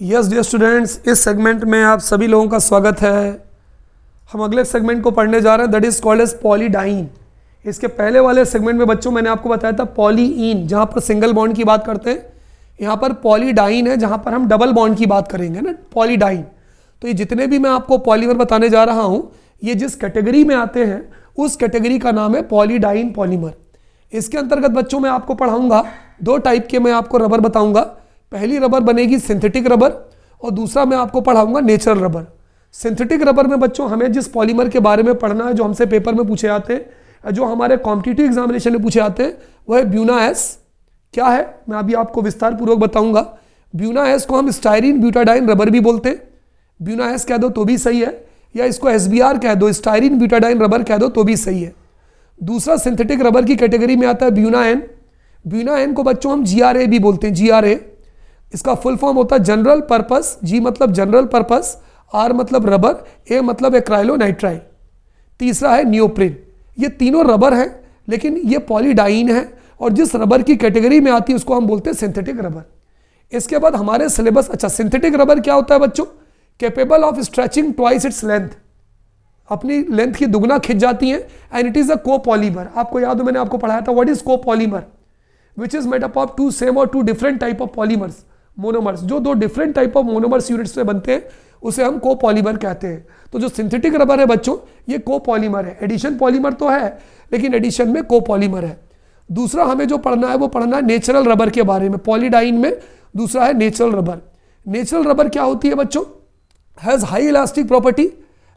Yes dear students, इस segment में आप सभी लोगों का स्वागत है। हम अगले सेगमेंट को पढ़ने जा रहे हैं, दैट इज कॉल्ड एज पॉलीडाइन। इसके पहले वाले सेगमेंट में बच्चों मैंने आपको बताया था पॉलीईन, जहाँ पर सिंगल बॉन्ड की बात करते हैं। यहाँ पर पॉलीडाइन है, जहाँ पर हम डबल बॉन्ड की बात करेंगे ना, पॉलीडाइन। तो ये जितने भी मैं आपको पॉलीमर बताने जा रहा हूँ, ये जिस कैटेगरी में आते हैं उस कैटेगरी का नाम है पॉलीडाइन पॉलीमर। इसके अंतर्गत बच्चों मैं आपको पढ़ाऊँगा दो टाइप के मैं आपको रबर बताऊँगा। पहली रबर बनेगी सिंथेटिक रबर और दूसरा मैं आपको पढ़ाऊंगा नेचुरल रबर। सिंथेटिक रबर में बच्चों हमें जिस पॉलीमर के बारे में पढ़ना है, जो हमसे पेपर में पूछे आते हैं, जो हमारे कॉम्पिटिटिव एग्जामिनेशन में पूछे आते हैं, वह है ब्यूना एस। क्या है मैं अभी आपको विस्तार पूर्वक बताऊंगा। ब्यूना एस को हम स्टायरीन ब्यूटाडाइन रबर भी बोलते हैं। ब्यूना एस कह दो तो भी सही है, या इसको SBR कह दो, स्टायरीन ब्यूटाडाइन रबर कह दो तो भी सही है। दूसरा सिंथेटिक रबर की कैटेगरी में आता है ब्यूना एन। ब्यूना एन को बच्चों हम GRA भी बोलते हैं, GRA। इसका फुल फॉर्म होता है जनरल पर्पस। G मतलब जनरल पर्पस, R मतलब रबर, A मतलब एक्राइलोनाइट्राइल। तीसरा है नियोप्रिन। ये तीनों रबर हैं, लेकिन ये पॉलीडाइन है और जिस रबर की कैटेगरी में आती है उसको हम बोलते हैं सिंथेटिक रबर। इसके बाद हमारे सिलेबस, अच्छा सिंथेटिक रबर क्या होता है बच्चों? Capable of stretching twice its length, अपनी लेंथ की दुगना खिंच जाती है। And it is a copolymer. आपको याद हो मैंने आपको पढ़ाया था what is copolymer, which is made up of two same और two different type of polymers, monomers. जो दो different type of monomers unit से बनते हैं उसे हम कोपॉलीमर कहते हैं। तो जो सिंथेटिक रबर है बच्चों, ये कोपॉलीमर है। एडिशन पॉलीमर तो है, लेकिन एडिशन में कोपॉलीमर है। दूसरा हमें जो पढ़ना है वो पढ़ना है नेचुरल रबर के बारे में। पॉलीडाइन में दूसरा है नेचुरल रबर। नेचुरल रबर क्या होती है बच्चों? Has high elastic property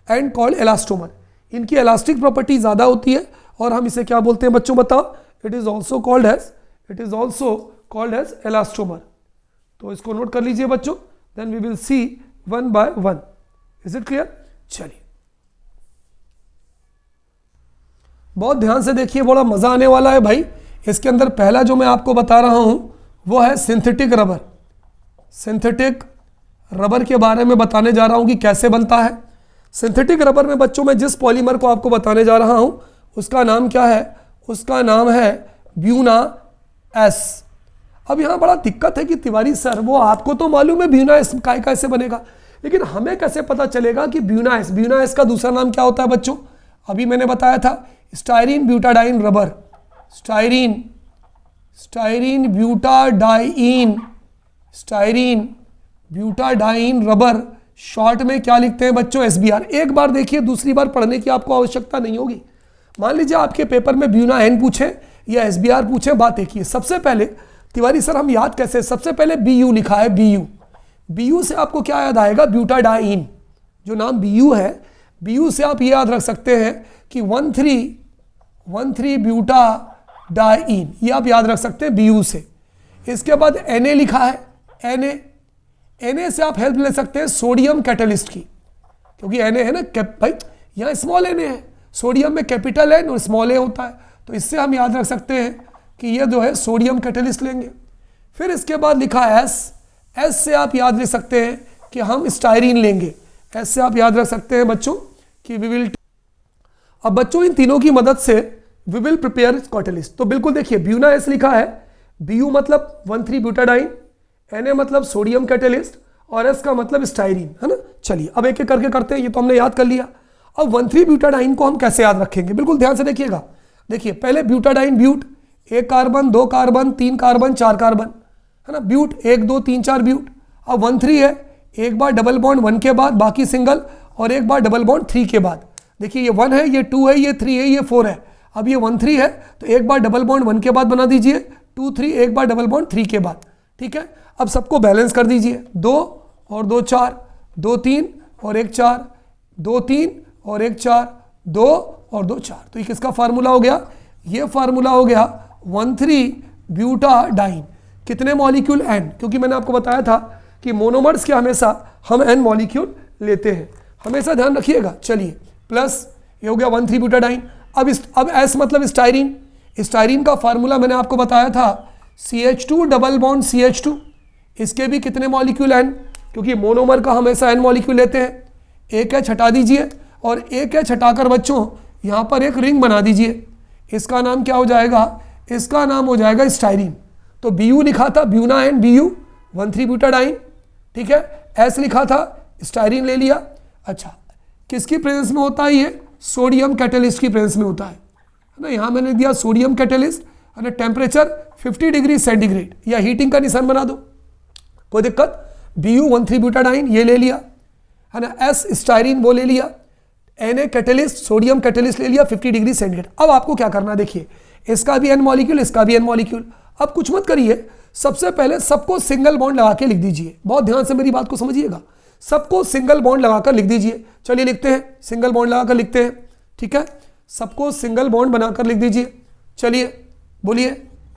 and called elastomer. इनकी इलास्टिक प्रॉपर्टी ज़्यादा होती है और हम इसे क्या बोलते हैं बच्चों, बताओ? It is also called as elastomer. तो इसको नोट कर लीजिए बच्चों, then we will see one by one. Is it clear? चलिए बहुत ध्यान से देखिए, बड़ा मजा आने वाला है भाई। इसके अंदर पहला जो मैं आपको बता रहा हूं वो है सिंथेटिक रबर। सिंथेटिक रबर के बारे में बताने जा रहा हूं कि कैसे बनता है। सिंथेटिक रबर में बच्चों मैं जिस पॉलीमर को आपको बताने जा रहा हूं उसका नाम क्या है? उसका नाम है ब्यूना एस। अब यहाँ बड़ा दिक्कत है कि तिवारी सर, वो आपको तो मालूम है ब्यूना एस कैसे बनेगा, लेकिन हमें कैसे पता चलेगा कि ब्यूना एस? ब्यूना एस का दूसरा नाम क्या होता है बच्चों? अभी मैंने बताया था styrene butadiene rubber. Styrene butadiene rubber, short में क्या लिखते हैं बच्चों? SBR। एक बार देखिए, दूसरी बार पढ़ने की आपको आवश्यकता नहीं होगी। मान लीजिए आपके पेपर में ब्यूना एन पूछे या SBR पूछे, बात एक ही है। सबसे पहले तिवारी सर हम याद कैसे? सबसे पहले BU लिखा है, BU से आपको क्या याद आएगा? ब्यूटाडाइन। जो नाम BU है, BU से आप ये याद रख सकते हैं कि 1,3 ब्यूटाडाइन, ये आप याद रख सकते हैं BU से। इसके बाद Na लिखा है, Na से आप हेल्प ले सकते हैं सोडियम कैटलिस्ट की, क्योंकि Na है ना भाई, यहाँ स्मॉल Na है, सोडियम में कैपिटल है और स्मॉल a होता है, तो इससे हम याद रख सकते हैं कि ये जो है सोडियम कैटलिस्ट लेंगे। फिर इसके बाद लिखा है S से आप याद रख सकते हैं कि हम स्टायरीन लेंगे। S से आप याद रख सकते हैं बच्चों कि वी विल। अब बच्चों इन तीनों की मदद से वी विल प्रिपेयर कैटलिस्ट। तो बिल्कुल देखिए, ब्यूना एस लिखा है, BU मतलब 1,3 ब्यूटाडाइन, Na मतलब सोडियम कैटलिस्ट और S का मतलब स्टायरीन, है ना। चलिए अब एक एक करके करते हैं, ये तो हमने याद कर लिया। अब 1,3 ब्यूटाडाइन को हम कैसे याद रखेंगे? बिल्कुल ध्यान से देखिएगा। देखिए पहले butadiene, but, 1 carbon 2 carbon 3 carbon 4 carbon, है ना। ब्यूट 1 2 3 4 ब्यूट। अब 1,3 है, एक बार डबल बॉन्ड 1 के बाद, बाकी सिंगल, और एक बार डबल बॉन्ड 3 के बाद। देखिए ये 1 है, ये 2 है, ये 3 है, ये 4 है। अब ये 1,3 है तो एक बार डबल बॉन्ड 1 के बाद बना दीजिए, 2 3, एक बार डबल बॉन्ड 3 के बाद। ठीक है, अब सबको बैलेंस कर दीजिए, 2 और 2 4, 2 3 और 1 4, 2 3 और 1 4, 2 और 2 4। तो ये किसका फार्मूला हो गया? ये फार्मूला हो गया 1,3 ब्यूटाडाइन। कितने मॉलिक्यूल? N, क्योंकि मैंने आपको बताया था कि मोनोमर्स के हमेशा हम N मॉलिक्यूल लेते हैं, हमेशा ध्यान रखिएगा। चलिए प्लस ये हो गया 1,3 ब्यूटाडाइन। अब S मतलब स्टायरीन। स्टायरीन का फार्मूला मैंने आपको बताया था CH2 डबल बॉन्ड CH2। इसके भी कितने मॉलिक्यूल N? क्योंकि मोनोमर का हमेशा N मॉलिक्यूल लेते हैं। एक H हटा दीजिए और एक H हटाकर बच्चों यहाँ पर एक रिंग बना दीजिए। इसका नाम क्या हो जाएगा? इसका नाम हो जाएगा स्टायरीन। तो BU लिखा था, ब्यूना एन BU 1,3 ब्यूटाडाइन। ठीक है, एस लिखा था, स्टायरीन ले लिया। अच्छा, किसकी प्रेजेंस में होता है ये? सोडियम कैटेलिस्ट की प्रेजेंस में होता है ना। यहाँ मैंने दिया सोडियम कैटेलिस्ट, है ना, टेम्परेचर 50 डिग्री सेंटीग्रेड, या हीटिंग का निशान बना दो, कोई दिक्कत। Bu13 ब्यूटाडाइन ये ले लिया, है ना, एस स्टायरीन वो ले लिया, Na कैटेलिस्ट सोडियम कैटेलिस्ट ले लिया 50 डिग्री सेंटीग्रेड। अब आपको क्या करना है, देखिए इसका भी एन मॉलिक्यूल, इसका भी एन मॉलिक्यूल। अब कुछ मत करिए, सबसे पहले सबको सिंगल बॉन्ड लगा के लिख दीजिए। बहुत ध्यान से मेरी बात को समझिएगा, सबको सिंगल बॉन्ड लगाकर लिख दीजिए। चलिए लिखते हैं, सिंगल बॉन्ड लगाकर लिखते हैं, ठीक है, सबको सिंगल बॉन्ड बनाकर लिख दीजिए। चलिए बोलिए,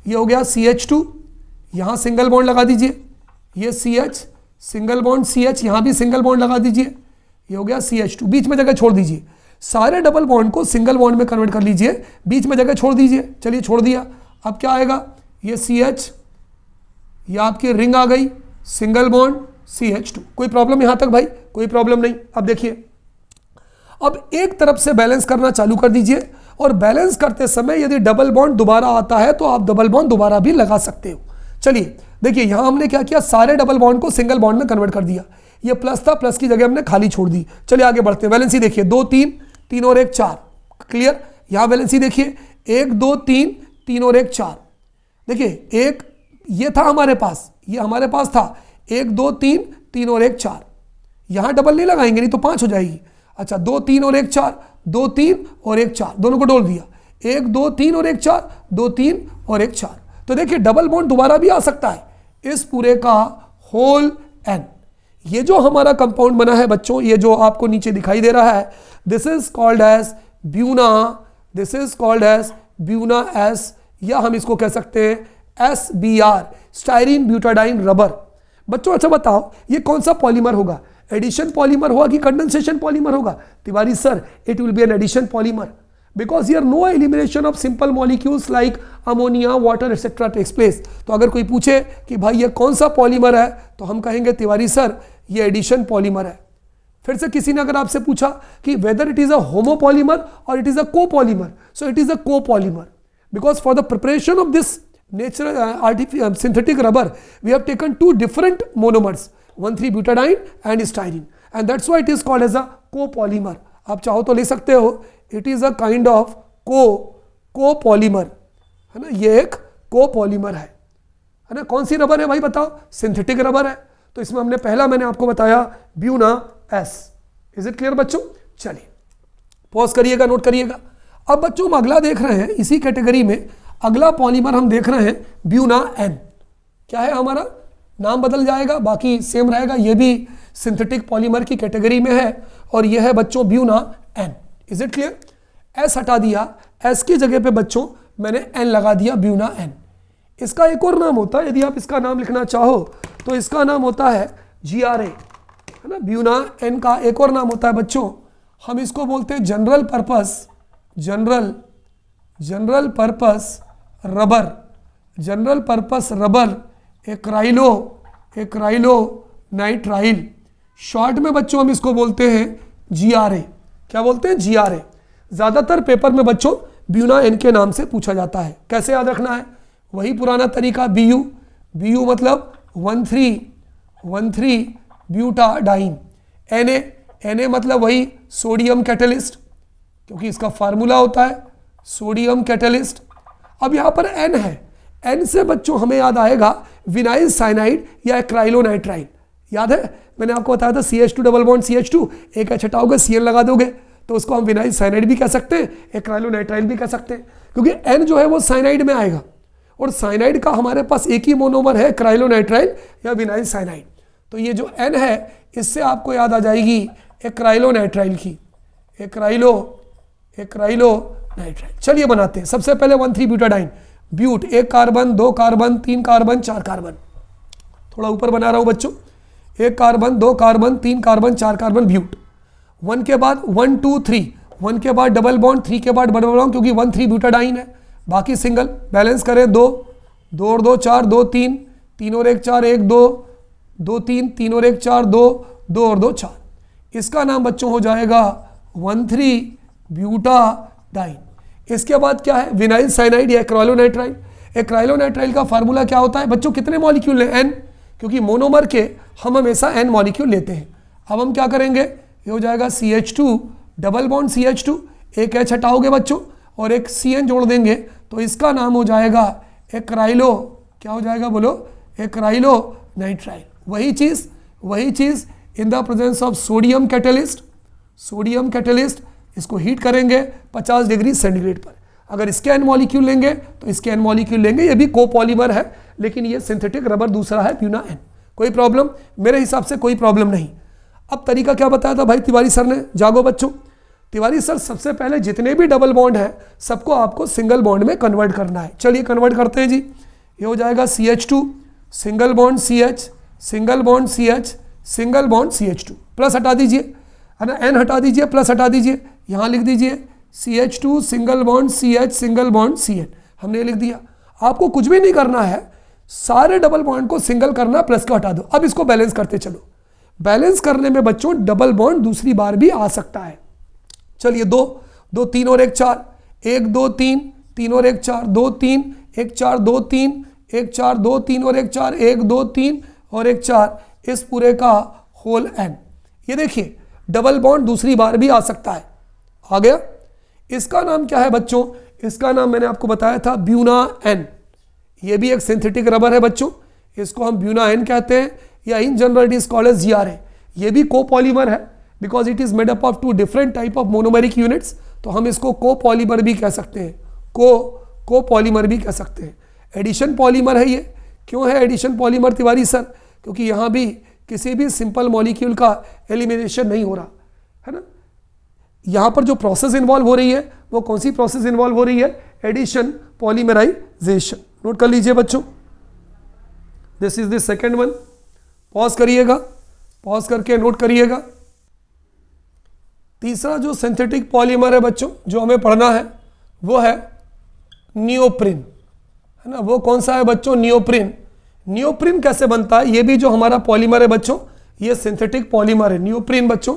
ये हो गया CH2, यहाँ सिंगल बॉन्ड लगा दीजिए, ये CH सिंगल बॉन्ड CH, यहाँ भी सिंगल बॉन्ड लगा दीजिए, ये हो गया CH2, बीच में जगह छोड़ दीजिए। सारे डबल बॉन्ड को सिंगल बॉन्ड में कन्वर्ट कर लीजिए, बीच में जगह छोड़ दीजिए। चलिए छोड़ दिया, अब क्या आएगा, ये CH, ये आपकी रिंग आ गई, सिंगल बॉन्ड CH2। कोई प्रॉब्लम यहाँ तक भाई? कोई प्रॉब्लम नहीं। अब देखिए, अब एक तरफ से बैलेंस करना चालू कर दीजिए, और बैलेंस करते समय यदि डबल बॉन्ड दोबारा आता है तो आप डबल बॉन्ड दोबारा भी लगा सकते हो। चलिए देखिए, यहाँ हमने क्या किया, सारे डबल बॉन्ड को सिंगल बॉन्ड में कन्वर्ट कर दिया। ये प्लस था, प्लस की जगह हमने खाली छोड़ दी। चलिए आगे बढ़ते हैं। वैलेंसी देखिए, 2 3 3 और 1 4, क्लियर। यहाँ वैलेंसी देखिए, 1 2 3 3 और 1 4। देखिए एक ये था हमारे पास, ये हमारे पास था 1 2 3 3 और 1 4। यहाँ डबल नहीं लगाएंगे, नहीं तो 5 हो जाएगी। अच्छा, 2 3 और 1 4, 2 3 और 1 4, दोनों को डोल दिया, 1 2 3 और 1 4, 2 3 और 1 4। तो देखिए डबल बॉन्ड दोबारा भी आ सकता है। इस पूरे का होल एन, ये जो हमारा कंपाउंड बना है बच्चों, ये जो आपको नीचे दिखाई दे रहा है, this is called as buna, this is called as buna S, या हम इसको कह सकते हैं SBR, स्टायरीन ब्यूटाडाइन रबर। बच्चों अच्छा बताओ, ये कौन सा पॉलीमर होगा? एडिशन पॉलीमर होगा कि कंडेंसेशन पॉलीमर होगा? Tiwari sir, it will be an addition polymer, because here no elimination of simple molecules like ammonia, water etc. takes place। तो अगर कोई पूछे कि भाई ये कौन सा पॉलीमर है, तो हम कहेंगे तिवारी सर ये एडिशन पॉलीमर है। फिर से किसी ने अगर आपसे पूछा कि whether it is a homopolymer और it is a copolymer, so it is a copolymer, because for the preparation of this natural synthetic rubber we have taken 2 different monomers, 1,3-butadiene and styrene, and that's why it is called as a copolymer. आप चाहो तो ले सकते हो, it is a kind of copolymer, है ना, ये एक कोपॉलीमर है ना। कौन सी रबर है भाई बताओ? सिंथेटिक रबर है। तो इसमें हमने पहला मैंने आपको बताया Buena S. Is it clear बच्चों? चलिए पॉज करिएगा, नोट करिएगा। अब बच्चों हम अगला देख रहे हैं, इसी कैटेगरी में अगला पॉलीमर हम देख रहे हैं ब्यूना एन। क्या है हमारा? नाम बदल जाएगा, बाकी सेम रहेगा। ये भी सिंथेटिक पॉलीमर की कैटेगरी में है, और यह है बच्चों buna N. Is it clear? S हटा दिया, एस की जगह पे बच्चों मैंने एन लगा दिया, ब्यूना एन। इसका एक और नाम होता है, यदि आप इसका नाम लिखना चाहो तो इसका नाम होता है GRA, है ना। ब्यूना एन का एक और नाम होता है बच्चों, हम इसको बोलते हैं general purpose rubber, general purpose rubber acrylonitrile. Short में बच्चों हम इसको बोलते हैं GRA। क्या बोलते हैं? GRA। ज्यादातर पेपर में बच्चों ब्यूना एन के नाम से पूछा जाता है। कैसे याद रखना है? वही पुराना तरीका, BU मतलब 1,3 ब्यूटाडाइन, Na मतलब वही सोडियम कैटेलिस्ट, क्योंकि इसका फार्मूला होता है सोडियम कैटेलिस्ट। अब यहाँ पर N है, N से बच्चों हमें याद आएगा विनाइल साइनाइड या एक्राइलोनाइट्राइल। याद है मैंने आपको बताया था CH2 डबल बॉन्ड CH2, एक H हटाओगे Cl लगा दोगे, तो उसको हम विनाइल साइनाइड भी कह सकते हैं, एक्राइलोनाइट्राइल भी कह सकते हैं, क्योंकि N जो है वो साइनाइड में आएगा, और साइनाइड का हमारे पास एक ही मोनोमर है, एक्राइलोनाइट्राइल या विनाइल साइनाइड। तो ये जो N है इससे आपको याद आ जाएगी एक्राइलोनाइट्राइल की, एक्राइलोनाइट्राइल। चलिए बनाते हैं। सबसे पहले one three butadiene, but, 1 carbon 2 carbon 3 carbon 4 carbon, थोड़ा ऊपर बना रहा हूं बच्चों, 1 carbon 2 carbon 3 carbon 4 carbon but. 1 के बाद 1 2 3, 1 के बाद डबल बॉन्ड, 3 के बाद डबल बॉन्ड, क्योंकि 1,3-ब्यूटाडाइन है, बाकी सिंगल। बैलेंस करें 2 2 और 2 4, 2 3 3 और 1 4, 1 2 2 3 3 और 1 4, 2 2 और 2 4। इसका नाम बच्चों हो जाएगा 1,3-ब्यूटाडाइन। इसके बाद क्या है? विनाइल साइनाइड या एक्राइलोनाइट्राइल। एक्राइलोनाइट्राइल का फार्मूला क्या होता है बच्चों? कितने मॉलिक्यूल हैं? N, क्योंकि मोनोमर के हम हमेशा n मॉलिक्यूल लेते हैं। अब हम क्या करेंगे, ये हो जाएगा CH2 डबल बॉन्ड CH2, एक H हटाओगे बच्चों और एक CN जोड़ देंगे तो इसका नाम हो जाएगा एक्राइलो, क्या हो जाएगा बोलो, एक्राइलो नाइट्राइल। वही चीज़ in the presence of sodium catalyst, इसको हीट करेंगे 50 डिग्री सेंटीग्रेड पर। अगर इसके n मॉलिक्यूल लेंगे तो इसके n मॉलिक्यूल लेंगे, ये भी कोपॉलीमर है लेकिन ये सिंथेटिक रबर दूसरा है ब्यूना N। कोई प्रॉब्लम? मेरे हिसाब से कोई प्रॉब्लम नहीं। अब तरीका क्या बताया था भाई तिवारी सर ने, जागो बच्चों। तिवारी सर सबसे पहले जितने भी डबल बॉन्ड हैं सबको आपको सिंगल बॉन्ड में कन्वर्ट करना है। चलिए कन्वर्ट करते हैं जी। ये हो जाएगा CH2 single bond CH, single bond CH, single bond CH2, plus हटा दीजिए, है ना, N हटा दीजिए, प्लस हटा दीजिए, यहाँ लिख दीजिए CH2 single bond CH, single bond CN, हमने लिख दिया। आपको कुछ भी नहीं करना है, सारे डबल बॉन्ड को सिंगल करना, प्लस को हटा दो। अब इसको बैलेंस करते चलो। बैलेंस करने में बच्चों डबल बॉन्ड दूसरी बार भी आ सकता है। चलिए 2 2 3 और 1 4, 1 2 3 3 और 1 4, 2 3 1 4 2 3 1 4 2 3 और 1 4, 1 2 3 और 1 4, इस पूरे का होल N। ये देखिए डबल बॉन्ड दूसरी बार भी आ सकता है। आ गया। इसका नाम क्या है बच्चों, इसका नाम मैंने आपको बताया था ब्यूना N। ये भी एक सिंथेटिक रबर है बच्चों, इसको हम ब्यूना N कहते हैं, या in general it is called as GRA। ये भी कोपॉलीमर है because it is made up of 2 different type of monomeric units, तो हम इसको कोपॉलीमर भी कह सकते हैं, कोपॉलीमर भी कह सकते हैं। एडिशन पॉलीमर है ये। क्यों है एडिशन पॉलीमर तिवारी सर? क्योंकि यहाँ भी किसी भी सिंपल मॉलिक्यूल का एलिमिनेशन नहीं हो रहा है ना। यहाँ पर जो प्रोसेस इन्वॉल्व हो रही है वो कौन सी प्रोसेस इन्वॉल्व हो रही है? Addition polymerisation. नोट कर लीजिए बच्चों, this is the second one. Pause करिएगा, पॉज करके नोट करिएगा। तीसरा जो सिंथेटिक पॉलीमर है बच्चों जो हमें पढ़ना है वो है नियोप्रिन, है ना। वो कौन सा है बच्चों? नियोप्रिन। नियोप्रिन कैसे बनता है? ये भी जो हमारा पॉलीमर है बच्चों ये सिंथेटिक पॉलीमर है। नियोप्रिन बच्चों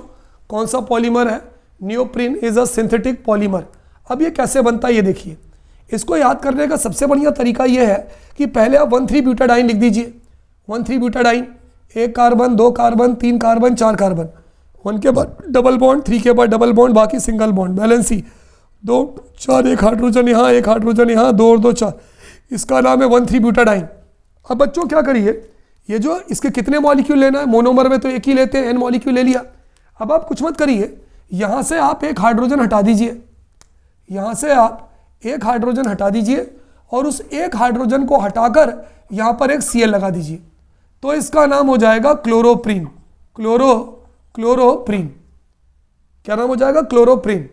कौन सा पॉलीमर है? Neoprene is a synthetic polymer. अब ये कैसे बनता है ये देखिए। इसको याद करने का सबसे बढ़िया तरीका ये है कि पहले आप 1,3 ब्यूटाडाइन लिख दीजिए। 1,3 butadiene, 1 carbon 2 carbon 3 carbon 4 carbon, 1 के बाद डबल बॉन्ड, 3 के बाद डबल बॉन्ड, बाकी सिंगल बॉन्ड, बैलेंसी 2 4, 1 हाइड्रोजन यहाँ, 1 हाइड्रोजन यहाँ, 2 और 2 4। इसका नाम है 1,3 ब्यूटाडाइन। अब बच्चों क्या करिए, ये जो इसके कितने मॉलिक्यूल लेना है, मोनोमर में तो एक ही लेते हैं, N मॉलिक्यूल ले लिया। अब आप कुछ मत करिए, यहाँ से आप 1 हाइड्रोजन हटा दीजिए, यहाँ से आप 1 हाइड्रोजन हटा दीजिए और उस 1 हाइड्रोजन को हटाकर यहाँ पर एक Cl लगा दीजिए, तो इसका नाम हो जाएगा क्लोरोप्रीन। क्लोरोप्रीन क्या नाम हो जाएगा? क्लोरोप्रीन।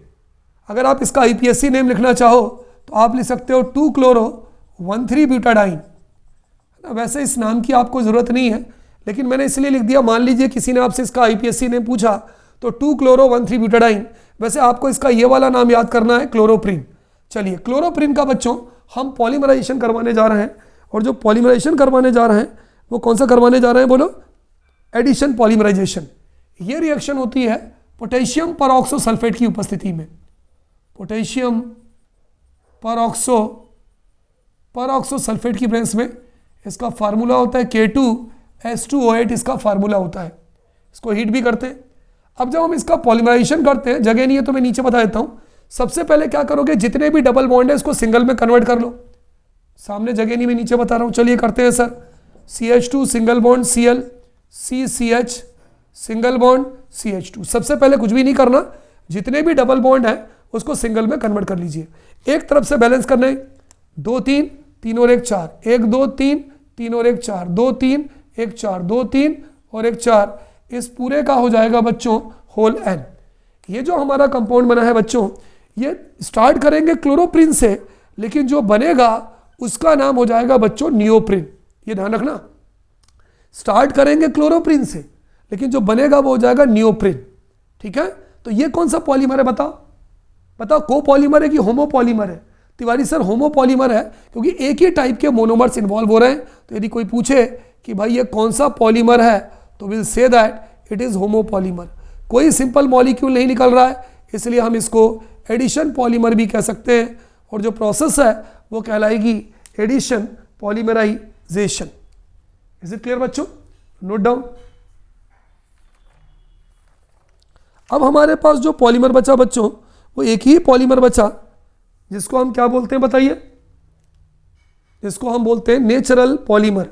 अगर आप इसका IPSC नेम लिखना चाहो तो आप लिख सकते हो 2-क्लोरो-1,3 ब्यूटाडाइन। वैसे इस नाम की आपको ज़रूरत नहीं है लेकिन मैंने इसलिए लिख दिया, मान लीजिए किसी ने आपसे इसका IPSC नेम पूछा तो 2-क्लोरो-1,3 ब्यूटाडाइन। वैसे आपको इसका ये वाला नाम याद करना है, क्लोरोप्रीन। चलिए क्लोरोप्रीन का बच्चों हम पॉलीमराइजेशन करवाने जा रहे हैं, और जो पॉलीमराइजेशन करवाने जा रहे हैं वो कौन सा करवाने जा रहे हैं बोलो? Addition polymerisation. ये रिएक्शन होती है पोटेशियम परऑक्सो सल्फेट की उपस्थिति में। पोटेशियम परऑक्सो सल्फेट की प्रेजेंस में इसका फार्मूला होता है K2S2O8, इसका फार्मूला होता है। इसको हीट भी करते हैं। अब जब हम इसका पॉलीमराइजेशन करते हैं, जगह नहीं है तो मैं नीचे बता देता हूँ। सबसे पहले क्या करोगे, जितने भी डबल बॉन्ड है इसको सिंगल में कन्वर्ट कर लो। सामने जगह नहीं, मैं नीचे बता रहा हूँ। चलिए करते हैं sir. CH2 single bond Cl, CCH single bond CH2। सबसे पहले कुछ भी नहीं करना, जितने भी डबल बॉन्ड है उसको सिंगल में कन्वर्ट कर लीजिए। एक तरफ से बैलेंस करना है, 2 3 3 और 1 4, 1 2 3 3 और 1 4, 2 3 1 4, 2 3 और 1 4, इस पूरे का हो जाएगा बच्चों होल N। ये जो हमारा कंपाउंड बना है बच्चों, ये स्टार्ट करेंगे क्लोरोप्रीन से, लेकिन जो बनेगा उसका नाम हो जाएगा बच्चों नियोप्रीन। ये ध्यान रखना, स्टार्ट करेंगे क्लोरोप्रीन से लेकिन जो बनेगा वो हो जाएगा नियोप्रीन। ठीक है, तो ये कौन सा पॉलीमर है बताओ? बताओ कोपॉलीमर है कि होमोपॉलीमर है? तिवारी सर होमोपॉलीमर है, क्योंकि एक ही टाइप के मोनोमर्स इन्वॉल्व हो रहे हैं। तो यदि कोई पूछे कि भाई ये कौन सा पॉलीमर है तो will say that it is homopolymer. कोई सिंपल मॉलिक्यूल नहीं निकल रहा है, इसलिए हम इसको एडिशन पॉलीमर भी कह सकते हैं, और जो प्रोसेस है वो कहलाएगी addition polymerization. Is it clear बच्चों? Note down. अब हमारे पास जो पॉलीमर बचा बच्चों, वो एक ही पॉलीमर बचा जिसको हम क्या बोलते हैं बताइए, जिसको हम बोलते हैं नेचुरल पॉलीमर।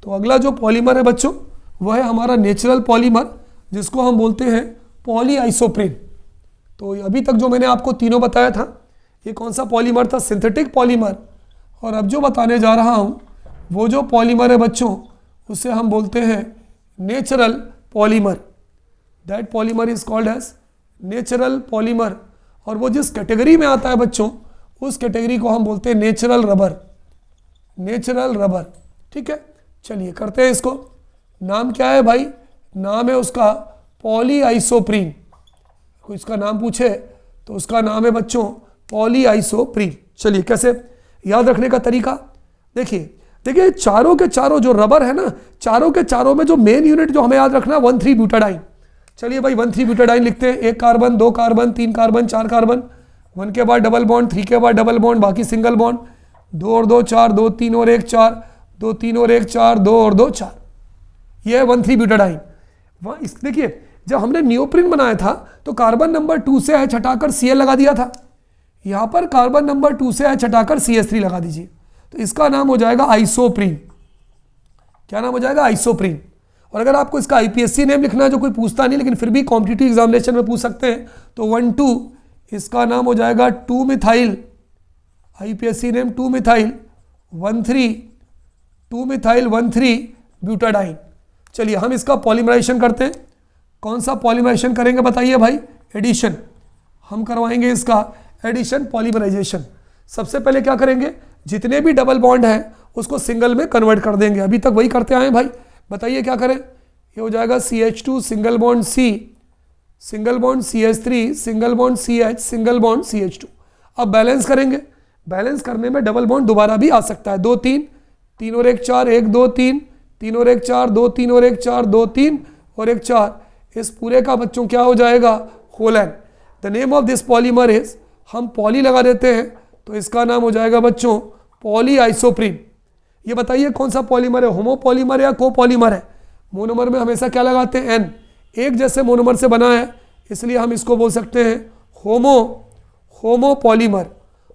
तो अगला जो पॉलीमर है बच्चों वह है हमारा नेचुरल पॉलीमर, जिसको हम बोलते हैं पॉलीआइसोप्रीन। तो अभी तक जो मैंने आपको तीनों बताया था, ये कौन सा पॉलीमर था, सिंथेटिक पॉलीमर। और अब जो बताने जा रहा हूँ वो जो पॉलीमर है बच्चों, उसे हम बोलते हैं natural polymer. That polymer is called as natural polymer. और वो जिस कैटेगरी में आता है बच्चों, उस कैटेगरी को हम बोलते हैं नेचुरल रबर। नेचुरल रबर, ठीक है। चलिए करते हैं इसको। नाम क्या है भाई, नाम है उसका पॉलीआइसोप्रीन। कोई इसका नाम पूछे तो उसका नाम है बच्चों पॉलीआइसोप्रीन। चलिए कैसे याद रखने का तरीका, देखिए चारों के चारों जो रबर है ना, चारों के चारों में जो मेन यूनिट जो हमें याद रखना है 1,3-ब्यूटाडाइन। चलिए भाई 1,3-ब्यूटाडाइन लिखते हैं, 1 कार्बन 2 कार्बन 3 कार्बन 4 कार्बन, 1 के बाद डबल बॉन्ड, 3 के बाद डबल बॉन्ड, बाकी सिंगल बॉन्ड, 2 और 2 4, 2 3 और 1 4, 2 3 और 1 4, 2 और 2 4, ये है 1,3-ब्यूटाडाइन। देखिए जब हमने नियोप्रिन बनाया था तो कार्बन नंबर 2 से H हटाकर Cl लगा दिया था, यहाँ पर कार्बन नंबर 2 से H हटाकर CH3 लगा दीजिए, तो इसका नाम हो जाएगा आइसोप्रीन। क्या नाम हो जाएगा, आइसोप्रीन। और अगर आपको इसका IPSC नेम लिखना है, जो कोई पूछता नहीं लेकिन फिर भी कॉम्पिटिटिव एग्जामिनेशन में पूछ सकते हैं, तो 1,2 इसका नाम हो जाएगा 2-मिथाइल, IPSC नेम 2-मिथाइल 1,3, 2-मिथाइल 1,3-ब्यूटाडाइन। चलिए हम इसका पॉलीमराइजेशन करते हैं। कौन सा पॉलीमराइजेशन करेंगे बताइए भाई, एडिशन। हम करवाएंगे इसका एडिशन पॉलीमराइजेशन। सबसे पहले क्या करेंगे, जितने भी डबल बॉन्ड हैं उसको सिंगल में कन्वर्ट कर देंगे। अभी तक वही करते आए भाई, बताइए क्या करें। ये हो जाएगा CH2 single bond C, single bond CH3, single bond CH, single bond CH2। अब बैलेंस करेंगे, बैलेंस करने में डबल बॉन्ड दोबारा भी आ सकता है, 2 3, 3 और 1 4, 1 2 3, 3 और 1 4, 2 3 और 1 4, 2 3 और 1 4। इस पूरे का बच्चों क्या हो जाएगा, Holland. The name of this polymer is, हम पॉली लगा देते हैं तो इसका नाम हो जाएगा बच्चों पॉलीआइसोप्रीन। ये बताइए कौन सा पॉलीमर है, होमोपॉलीमर या कोपॉलीमर है। मोनोमर में हमेशा क्या लगाते हैं, N। एक जैसे मोनोमर से बना है इसलिए हम इसको बोल सकते हैं होमोपॉलीमर।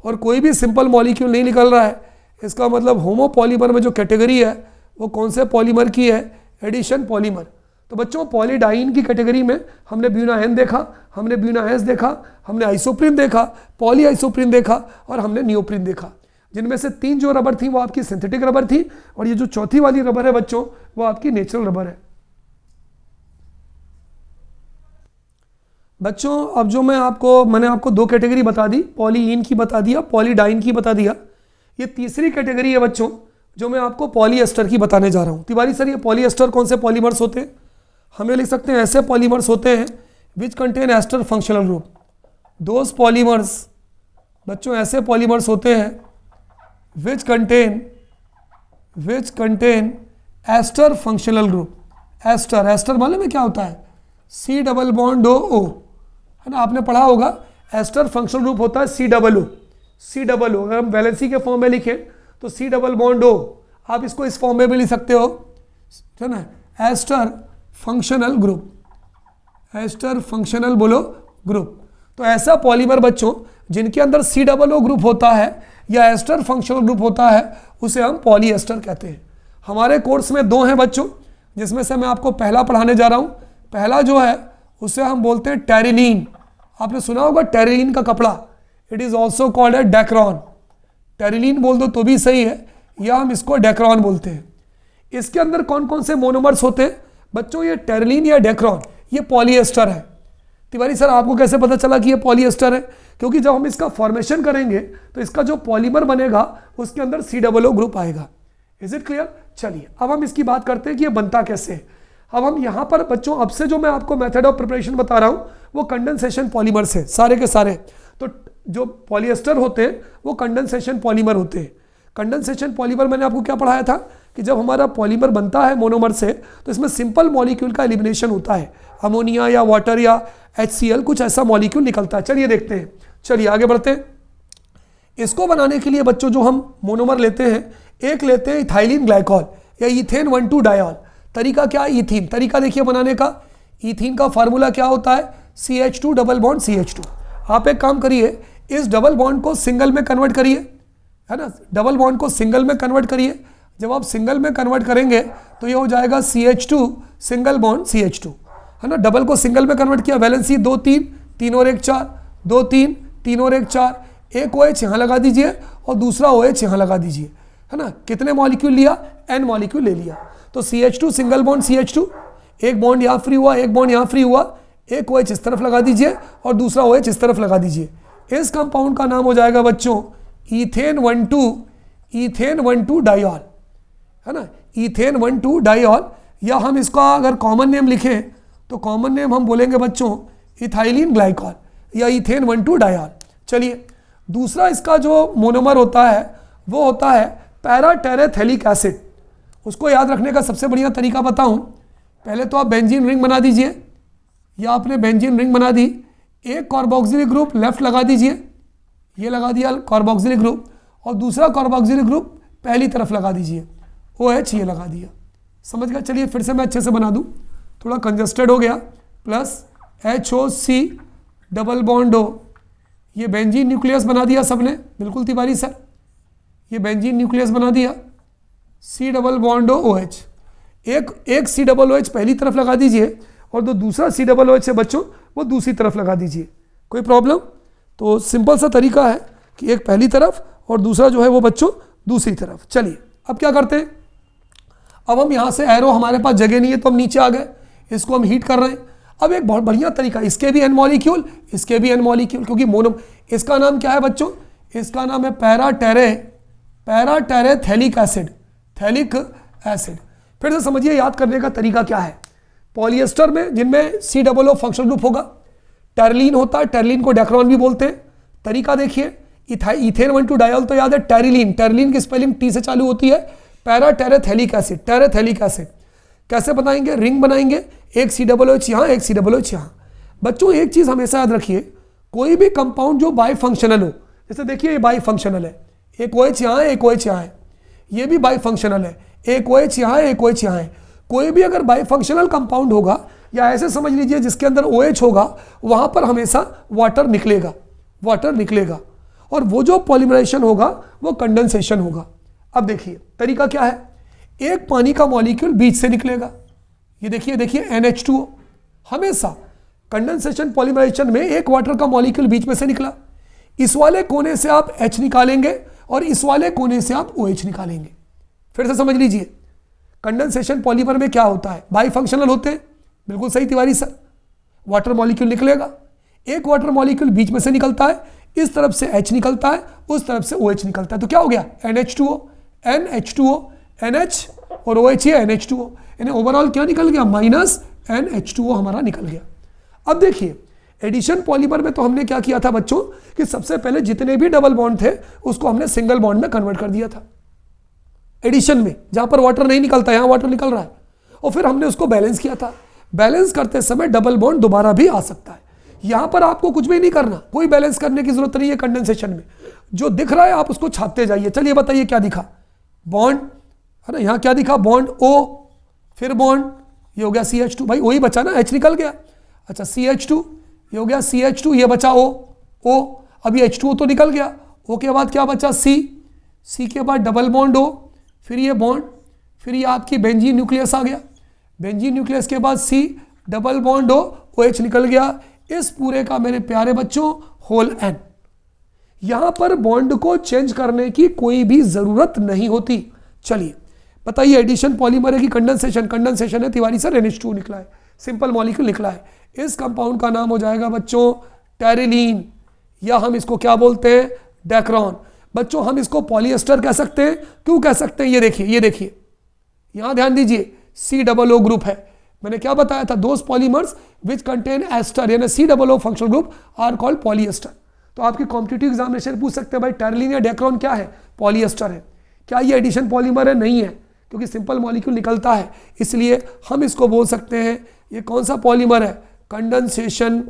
और कोई भी सिंपल मॉलिक्यूल नहीं निकल रहा है, इसका मतलब होमोपॉलीमर में जो कैटेगरी है वो कौन से पॉलीमर की है, एडिशन पॉलीमर। तो बच्चों पॉलीडाइन की कैटेगरी में हमने ब्यूना N देखा, हमने ब्यूना S देखा, हमने आइसोप्रीन देखा, पॉलीआइसोप्रीन देखा और हमने नियोप्रीन देखा। जिनमें से 3 जो रबर थी वो आपकी सिंथेटिक रबर थी, और ये जो चौथी वाली रबर है बच्चों वो आपकी नेचुरल रबर है। बच्चों अब जो मैंने आपको 2 कैटेगरी बता दी, पॉलीइन की बता दिया, पॉलीडाइन की बता दिया। ये तीसरी कैटेगरी है बच्चों जो मैं आपको पॉलीएस्टर की बताने जा रहा हूँ। तिवारी सर ये पॉलीएस्टर कौन से पॉलीमर्स होते हैं, हमें लिख सकते हैं ऐसे पॉलीमर्स होते हैं which contain ester functional group. Those polymers बच्चों ऐसे पॉलीमर्स होते हैं which contain ester functional group. Ester मालूम है क्या होता है, C डबल बॉन्ड O, है ना, आपने पढ़ा होगा। एस्टर फंक्शनल ग्रुप होता है C डबल O। अगर हम वैलेंसी के फॉर्म में लिखें तो C डबल बॉन्ड O, आप इसको इस फॉर्म में भी लिख सकते हो, है ना, ester functional group, ester functional बोलो ग्रुप। तो ऐसा पॉलीमर बच्चों जिनके अंदर C डबल O ग्रुप होता है या एस्टर फंक्शनल ग्रुप होता है उसे हम पॉलीएस्टर कहते हैं। हमारे कोर्स में 2 हैं बच्चों, जिसमें से मैं आपको पहला पढ़ाने जा रहा हूँ। पहला जो है उसे हम बोलते हैं टेरिलीन। आपने सुना होगा टेरिलीन का कपड़ा, it is also called a Dacron. Terylene बोल दो तो भी सही है, या हम इसको डेक्रॉन बोलते हैं। इसके अंदर कौन कौन से मोनोमर्स होते हैं बच्चों, ये टेरिलीन या डेक्रॉन, ये पॉलीएस्टर है। तिवारी सर आपको कैसे पता चला कि ये पॉलीएस्टर है, क्योंकि जब हम इसका फॉर्मेशन करेंगे तो इसका जो पॉलीमर बनेगा उसके अंदर C डबल O ग्रुप आएगा। Is it clear. चलिए अब हम इसकी बात करते हैं कि ये बनता कैसे है। अब हम यहाँ पर बच्चों अब से जो मैं आपको मेथड ऑफ प्रिपरेशन बता रहा हूँ वो कंडेंसेशन पॉलीमर से सारे के सारे। तो जो पॉलीएस्टर होते हैं वो कंडेंसेशन पॉलीमर होते हैं। कंडेंसेशन पॉलीमर मैंने आपको क्या पढ़ाया था कि जब हमारा पॉलीमर बनता है मोनोमर से तो इसमें सिंपल मॉलिक्यूल का एलिमिनेशन होता है, अमोनिया या वाटर या HCl कुछ ऐसा मॉलिक्यूल निकलता है। चलिए देखते हैं, चलिए आगे बढ़ते हैं। इसको बनाने के लिए बच्चों जो हम मोनोमर लेते हैं, एक लेते हैं इथाइलिन ग्लाइकॉल या इथेन 1,2-डायोल। तरीका क्या है, इथीन। तरीका देखिए बनाने का, ईथीन का फार्मूला क्या होता है, CH2 डबल बॉन्ड CH2। आप एक काम करिए, इस डबल बॉन्ड को सिंगल में कन्वर्ट करिए, है ना, डबल बॉन्ड को सिंगल में कन्वर्ट करिए। जब आप सिंगल में कन्वर्ट करेंगे तो ये हो जाएगा CH2 सिंगल बॉन्ड CH2, है ना। डबल को सिंगल में कन्वर्ट किया, वैलेंसी 2 3, 3 और 1 4, 2 3, 3 और 1 4, एक OH यहाँ लगा दीजिए और दूसरा OH यहाँ लगा दीजिए, है ना। कितने मॉलिक्यूल लिया, N मॉलिक्यूल ले लिया। तो CH2 सिंगल बॉन्ड CH2, एक बॉन्ड यहाँ फ्री हुआ, एक बॉन्ड यहाँ फ्री हुआ, एक OH इस तरफ लगा दीजिए और दूसरा OH इस तरफ लगा दीजिए। इस कंपाउंड का नाम हो जाएगा बच्चों ईथेन 1,2 डाइऑल, है ना, ईथेन 1,2 डाइऑल। या हम इसका अगर कॉमन नेम लिखें तो कॉमन नेम हम बोलेंगे बच्चों इथाइलिन ग्लाइकॉल या ईथेन 1,2 डाइऑल। चलिए, दूसरा इसका जो मोनोमर होता है वो होता है पैरा टेरेथैलिक एसिड। उसको याद रखने का सबसे बढ़िया तरीका बताऊं, पहले तो आप बेंजीन रिंग बना दीजिए, या आपने बेंजीन रिंग बना दी, एक कार्बोक्सिलिक ग्रुप लेफ्ट लगा दीजिए, ये लगा दिया कार्बोक्सिलिक ग्रुप, और दूसरा कार्बोक्सिलिक ग्रुप पहली तरफ लगा दीजिए, OH ये लगा दिया। समझ गया। चलिए फिर से मैं अच्छे से बना दूं, थोड़ा कंजस्टेड हो गया, plus HOC double bond O, ये बेंजीन न्यूक्लियस बना दिया सबने, बिल्कुल तिवारी सर, ये बेंजीन न्यूक्लियस बना दिया, C double bond O OH, एक C डबल OH पहली तरफ लगा दीजिए और जो दूसरा C डबल OH है बच्चों वो दूसरी तरफ लगा दीजिए। कोई प्रॉब्लम? तो सिंपल सा तरीका है कि एक पहली तरफ और दूसरा जो है वो बच्चों दूसरी तरफ। चलिए अब क्या करते हैं, अब हम यहाँ से एरो, हमारे पास जगह नहीं है तो हम नीचे आ गए, इसको हम हीट कर रहे हैं। अब एक बहुत बढ़िया तरीका, इसके भी N मॉलिक्यूल, इसके भी N मॉलिक्यूल, क्योंकि मोनो, इसका नाम क्या है बच्चों, इसका नाम है para terephthalic acid, phthalic acid. फिर से समझिए याद करने का तरीका क्या है। पॉलिएस्टर में जिनमें COO फंक्शनल ग्रुप होगा, टेरिलीन होता है, टेरिलीन को डेक्रोन भी बोलते हैं। तरीका देखिए, ईथेन 1,2 डाइऑल तो याद है, टेरिलीन, टेरिलीन की स्पेलिंग T से चालू होती है, para terephthalic acid, terephthalic acid. कैसे बनाएंगे, रिंग बनाएंगे, एक COOH यहाँ, एक COOH यहाँ। बच्चों एक चीज़ हमेशा याद रखिए, कोई भी कंपाउंड जो बाई फंक्शनल हो, जैसे देखिए ये बाई फंक्शनल है, एक OH यहाँ है, एक OH यहाँ है, ये भी बाई फंक्शनल है, एक OH यहाँ है, एक OH यहाँ है। कोई भी अगर बाई फंक्शनल कंपाउंड होगा, या ऐसे समझ लीजिए जिसके अंदर OH होगा, वहाँ पर हमेशा वाटर निकलेगा, वाटर निकलेगा, और वो जो पॉलीमराइजेशन होगा वो कंडेंसेशन होगा। अब देखिए तरीका क्या है, एक पानी का मॉलिक्यूल बीच से निकलेगा, ये देखिए NH2O, हमेशा कंडेंसेशन पॉलीमराइजेशन में एक वाटर का मॉलिक्यूल बीच में से निकला, इस वाले कोने से आप H निकालेंगे और इस वाले कोने से आप OH निकालेंगे। फिर से समझ लीजिए, कंडेंसेशन पॉलीमर में क्या होता है, बाई फंक्शनल होते हैं, बिल्कुल सही तिवारी सर। वाटर मॉलिक्यूल निकलेगा, एक वाटर मॉलिक्यूल बीच में से निकलता है, इस तरफ से H निकलता है, उस तरफ से OH निकलता है, तो क्या हो गया NH2O, NH और OH ये NH2O, यानी ओवरऑल क्या निकल गया, माइनस NH2O हमारा निकल गया। अब देखिए एडिशन पॉलीमर में तो हमने क्या किया था बच्चों कि सबसे पहले जितने भी डबल बॉन्ड थे उसको हमने सिंगल बॉन्ड में कन्वर्ट कर दिया था। एडिशन में जहां पर वाटर नहीं निकलता, यहां वाटर निकल रहा है, और फिर हमने उसको बैलेंस किया था। बैलेंस करते समय डबल बॉन्ड दोबारा भी आ सकता है। यहां पर आपको कुछ भी नहीं करना, कोई बैलेंस करने की जरूरत नहीं है। कंडेंसेशन में जो दिख रहा है आप उसको छापते जाइए। चलिए बताइए क्या दिखा, बॉन्ड है ना, यहाँ क्या दिखा, बॉन्ड O, फिर बॉन्ड, ये हो गया CH2, भाई वही बचा ना, H निकल गया, अच्छा CH2, ये हो गया CH2, ये बचा O, अभी H2O तो निकल गया, O के बाद क्या बचा C के बाद डबल बॉन्ड O, फिर ये बॉन्ड, फिर ये आपकी बेंजीन न्यूक्लियस आ गया, बेंजीन न्यूक्लियस के बाद C double bond O, OH निकल गया। इस पूरे का मेरे प्यारे बच्चों होल N। यहां पर बॉन्ड को चेंज करने की कोई भी जरूरत नहीं होती। चलिए बताइए, एडिशन पॉलीमर है कि कंडेंसेशन, कंडेंसेशन है तिवारी सर, NH2 निकला है, सिंपल मॉलिक्यूल निकला है। इस कंपाउंड का नाम हो जाएगा बच्चों टेरिलीन, या हम इसको क्या बोलते हैं, डेक्रोन। बच्चों हम इसको पॉलीएस्टर कह सकते हैं, क्यों कह सकते हैं, ये देखिए यहां ध्यान दीजिए, COO ग्रुप है। मैंने क्या बताया था, those polymers which contain ester यानी COO functional group are called polyester. तो आपकी कॉम्पिटिटिव एग्जामिनेशन पूछ सकते हैं भाई टेरिलीन या डेक्रोन क्या है, पॉलीएस्टर है। क्या ये एडिशन पॉलीमर है, नहीं है, क्योंकि सिंपल मॉलिक्यूल निकलता है, इसलिए हम इसको बोल सकते हैं ये कौन सा पॉलीमर है, कंडेंसेशन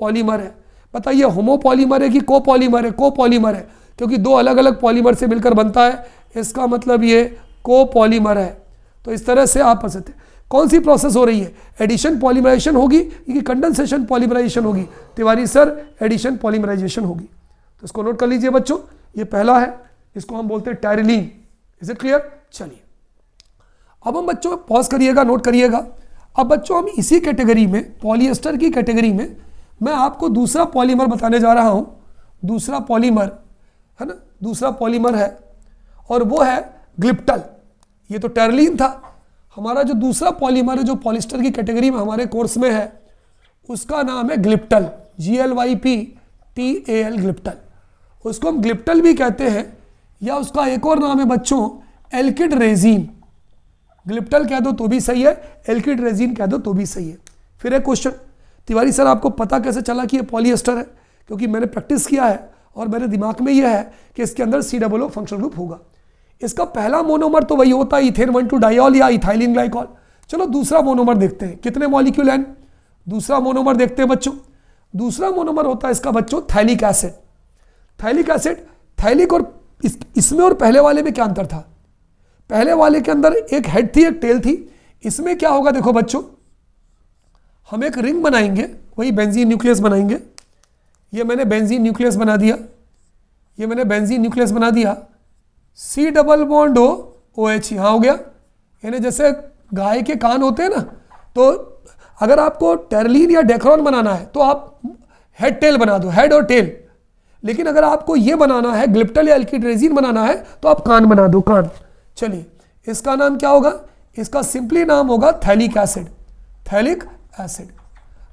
पॉलीमर है। बताइए होमोपॉलीमर है कि कोपॉलीमर है, कोपॉलीमर है, क्योंकि दो अलग अलग पॉलीमर से मिलकर बनता है, इसका मतलब ये कोपॉलीमर है। तो इस तरह से आप पढ़ सकते हैं। कौन सी प्रोसेस हो रही है, एडिशन पॉलीमराइजेशन होगी कि कंडेंसेशन पॉलीमराइजेशन होगी? तिवारी सर एडिशन पॉलीमराइजेशन होगी। तो इसको नोट कर लीजिए बच्चों, ये पहला है, इसको हम बोलते हैं टायरिलीन। Is it clear? चलिए अब हम बच्चों पॉज करिएगा, नोट करिएगा। अब बच्चों हम इसी कैटेगरी में, पॉलीएस्टर की कैटेगरी में, मैं आपको दूसरा पॉलीमर बताने जा रहा हूं। दूसरा पॉलीमर है ना, दूसरा पॉलीमर है और वो है ग्लिप्टल। ये तो टायरिलीन था। हमारा जो दूसरा पॉलीमर है जो पॉलिएस्टर की कैटेगरी में हमारे कोर्स में है, उसका नाम है ग्लिप्टल, GLYPTAL, ग्लिप्टल। उसको हम ग्लिप्टल भी कहते हैं, या उसका एक और नाम है बच्चों एल्किड रेजिन। ग्लिप्टल कह दो तो भी सही है, एल्किड रेजिन कह दो तो भी सही है। फिर एक क्वेश्चन, तिवारी सर आपको पता कैसे चला कि ये पॉलीएस्टर है? क्योंकि मैंने प्रैक्टिस किया है और मेरे दिमाग में यह है कि इसके अंदर COO फंक्शनल ग्रुप होगा। इसका पहला मोनोमर तो वही होता है इथेन 1,2 डाइऑल या इथाइलिन ग्लाइकॉल। चलो दूसरा मोनोमर देखते हैं, कितने मॉलिक्यूल हैं? दूसरा मोनोमर देखते हैं बच्चों। दूसरा मोनोमर होता है इसका बच्चों phthalic acid. Phthalic acid, phthalic और इसमें और पहले वाले में क्या अंतर था? पहले वाले के अंदर एक हेड थी, एक टेल थी। इसमें क्या होगा देखो बच्चों, हम एक रिंग बनाएंगे, वही बेंजीन न्यूक्लियस बनाएंगे। ये मैंने बेंजीन न्यूक्लियस बना दिया, ये मैंने बेंजीन न्यूक्लियस बना दिया। C डबल बॉन्ड OH यहाँ हो गया। यानी जैसे गाय के कान होते हैं ना, तो अगर आपको टायरिलीन या डेक्रोन बनाना है तो आप हेड टेल बना दो, हेड और टेल। लेकिन अगर आपको ये बनाना है, ग्लिप्टल या एल्किड रेजिन बनाना है, तो आप कान बना दो, कान। चलिए इसका नाम क्या होगा? इसका सिंपली नाम होगा थैलिक एसिड, थैलिक एसिड।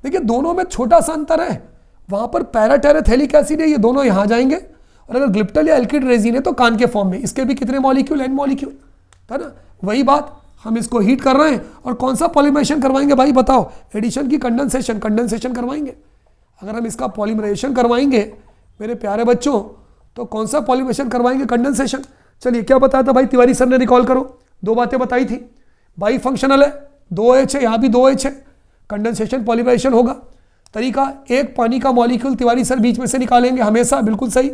देखिए दोनों में छोटा सा अंतर है, वहां पर पैराटेराथैलिक एसिड है, ये दोनों यहां जाएंगे, और अगर ग्लिप्टल या एल्किड रेजिन है तो कान के फॉर्म में। इसके भी कितने मॉलिक्यूल? N मॉलिक्यूल, है ना। वही बात, हम इसको हीट कर रहे हैं और कौन सा पॉलीमराइजेशन करवाएंगे भाई बताओ? एडिशन की कंडेंसेशन, कंडेंसेशन करवाएंगे। अगर हम इसका पॉलीमराइजेशन करवाएंगे मेरे प्यारे बच्चों, तो कौन सा पॉलीमराइजेशन करवाएंगे? कंडेंसेशन। चलिए क्या बताया था भाई तिवारी सर ने, रिकॉल करो। दो बातें बताई थी, बाई फंक्शनल है, 2H है, यहाँ भी 2H है, कंडेंसेशन पॉलीमराइजेशन होगा। तरीका, एक पानी का मॉलिक्यूल तिवारी सर बीच में से निकालेंगे हमेशा, बिल्कुल सही।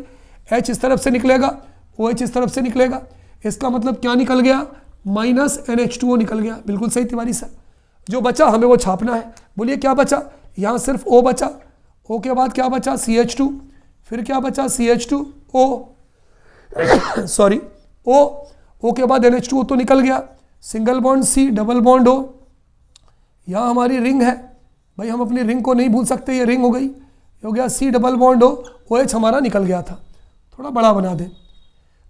H इस तरफ से निकलेगा, OH इस तरफ से निकलेगा। इसका मतलब क्या निकल गया? -NH2O निकल गया, बिल्कुल सही तिवारी सर। जो बचा हमें वो छापना है। बोलिए क्या बचा? यहाँ सिर्फ O बचा, O के बाद क्या बचा? CH2, फिर क्या बचा? CH2O, सॉरी O के बाद NH2O तो निकल गया, single bond C, double bond O। यहाँ हमारी रिंग है भाई, हम अपनी रिंग को नहीं भूल सकते, ये रिंग हो गई, हो गया C double bond O, OH हमारा निकल गया था। थोड़ा बड़ा बना दें।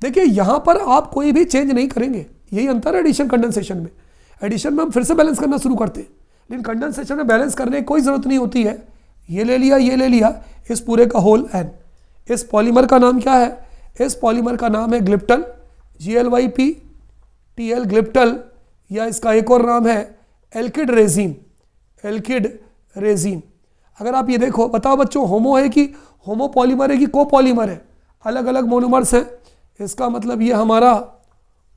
देखिए यहाँ पर आप कोई भी चेंज नहीं करेंगे, यही अंतर है एडिशन कंडेंसेशन में। एडिशन में हम फिर से बैलेंस करना शुरू करते हैं, लेकिन कंडेंसेशन में बैलेंस करने की कोई ज़रूरत नहीं होती है। ये ले लिया, ये ले लिया, इस पूरे का होल N। इस पॉलीमर का नाम क्या है? इस पॉलीमर का नाम है ग्लिप्टल, GLYPTAL, ग्लिप्टल, या इसका एक और नाम है एल्किड रेजिन, एल्किड रेजिन। अगर आप ये देखो, बताओ बच्चों होमो है कि होमो पॉलीमर है कि को पॉलीमर है? अलग अलग मोनोमर्स हैं, इसका मतलब ये हमारा